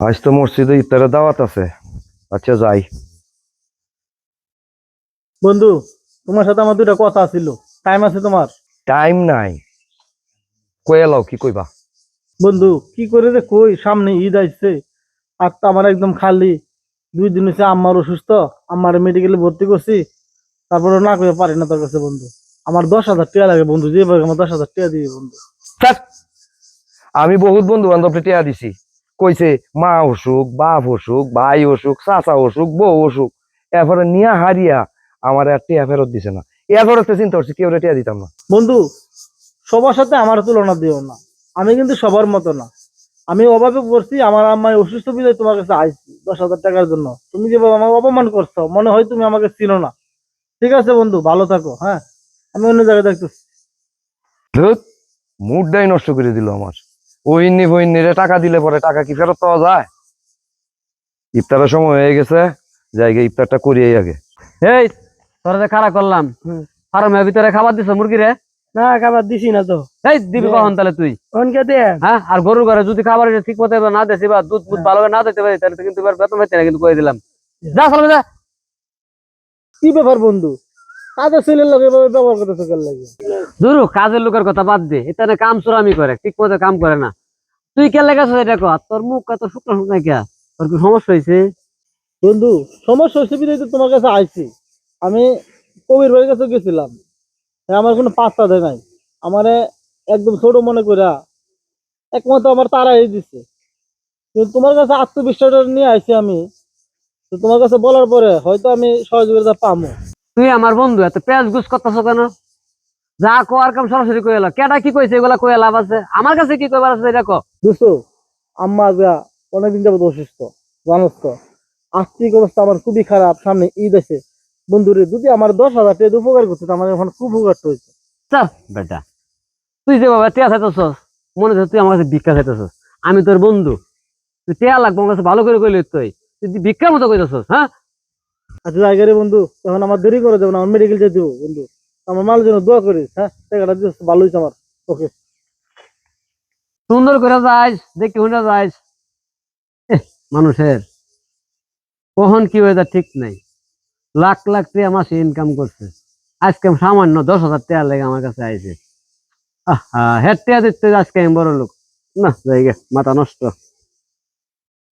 আজ তো মসজিদে ইফতারের দাওয়াত আছে। আচ্ছা যাই। বন্ধু, তোমার সাথে আমার দুটা কথা ছিল। টাইম আছে তোমার? টাইম নাই। কয়ে লাও কি কইবা? বন্ধু, কি করে যে কই, সামনে ঈদ আসছে আর তো আমার একদম খালি। 2 দিন হচ্ছে আম্মার অসুস্থ, আম্মার মেডিকেলে ভর্তি করছি। তারপরে না করে পারি না তোর কাছে বন্ধু। আমার 10,000 টাকা লাগে বন্ধু, যেভাবে আমার 10,000 টাকা দিবি বন্ধু। ধ্যাৎ, আমি বহুত বন্ধু বান্ধব টিয়া দিছি। কইছে মা অসুখ, বাপ অসুখ, ভাই অসুখ, চাচা অসুখ, বউ অসুখ। এরপরে নিয়া হারিয়া আমার আর টিয়া ফেরত দিছে না। এরপরে তো চিন্তা করছি কেউ টিয়া দিতাম না। বন্ধু, সবার সাথে আমার তুলনা দিও না। আমি কিন্তু সবার মতো না। আমি অভাবে পড়ছি, আমার আম্মাই অসুস্থ বিধায় তোমার কাছে আইছি 10,000 টাকার জন্য। তুমি যেভাবে আমাকে অপমান করছো, মনে হয় তুমি আমাকে চিনো না। ঠিক আছে বন্ধু, ভালো থাকো। হ্যাঁ, আমি অন্য জায়গায় দেখতেছি। ধুত, মুডটাই নষ্ট করে দিল আমার। ওইনি বইনিরে টাকা দিলে পরে টাকা কি ফেরত পাওয়া যায়? ইফতারের সময় হয়ে গেছে, জায়গায় ইফতারটা করিয়াই আগে। এই, তোরা যে খাড়া করলাম, ফার্মের ভিতরে খাবার দিছ মুরগি রে? না, খাবার দিছি না তো। এই দিবি কখন তাহলে তুই? অনকে দে। হ্যাঁ, আর গরুর ঘরে যদি খাবার ঠিক মতো এবার না দেছি বা দুধ দুধ ভালোভাবে না দিতে পারি তাহলে তো কিন্তু এবার বেতন পাইতে না, কিন্তু কয়ে দিলাম। যা চলবে যা। কি ব্যাপার বন্ধু, কাজের ছেলের লোক এভাবে ব্যবহার করতেছে কেন লাগে? ধরু কাজের লোকের কথা বাদ দে, এখানে কাম চোরামি করে, ঠিক মতো কাম করে না। তুই কে লেগেছিস এটা কর, তোর মুখ এত শুকনো শুকনো কে? তোর কি সমস্যা হয়েছে? বন্ধু, সমস্যা হচ্ছে বিধায় তো তোমার কাছে আইছি। আমি কবির ভাইয়ের কাছে গেছিলাম, আমার কোনো পাত্তা দেয় নাই। আমারে একদম ছোট মনে কইরা একমাত্র আমার তারাই দিছে। কিন্তু তোমার কাছে আত্মবিশ্বাস নিয়ে আইছি আমি। তো তোমার কাছে বলার পরে হয়তো আমি সহযোগিতা পাবো। তুই আমার বন্ধু, এত পেঁয়াজ গুছ করতেছ কেন? যা কোয়ার কাম সরাসরি কয়ে এলো, কেটা কি কইছে এগুলা কয়ে লাভ আছে? আমার কাছে কি কইবার আছে এটা ক। বুঝছো, আম্মা যা অনেকদিন যাবত অসুস্থ, জানোস তো। আর্থিক অবস্থা আমার খুবই খারাপ, সামনে ঈদ আছে। বন্ধুরে যদি আমার 10,000 টাকা উপকার করতে, আমার এখন খুব উপকারটা হয়েছে। চল বেটা, তুই যে বাবা টিয়া খাইতেছস, মনে হচ্ছে তুই আমার কাছে ভিক্ষা খাইতেছস। আমি তোর বন্ধু, তুই টিয়া লাগবো আমার কাছে ভালো করে কইলি। তুই তুই ভিক্ষার মতো কইতেছস? হ্যাঁ, আচ্ছা জায়গা রে বন্ধু, এখন আমার দেরি করে দেবো না, আমার মেডিকেল যেতে দেবো বন্ধু। আমার মাল জন্য দোয়া করিস। হ্যাঁ, টাকাটা দিস, ভালো হয়েছে আমার। ওকে। সুন্দর করে যাইস, দেখি শুনে যাইস। মানুষের কখন কি হয়ে যায় ঠিক নাই। লাখ লাখ টাকা মাসে ইনকাম করছে, আজকে সামান্য 10,000 টাকা লেগে আমার কাছে আইছে। আহা, হেড টাকা দিতে আজকে আমি বড় লোক। না জায়গা মাথা নষ্ট।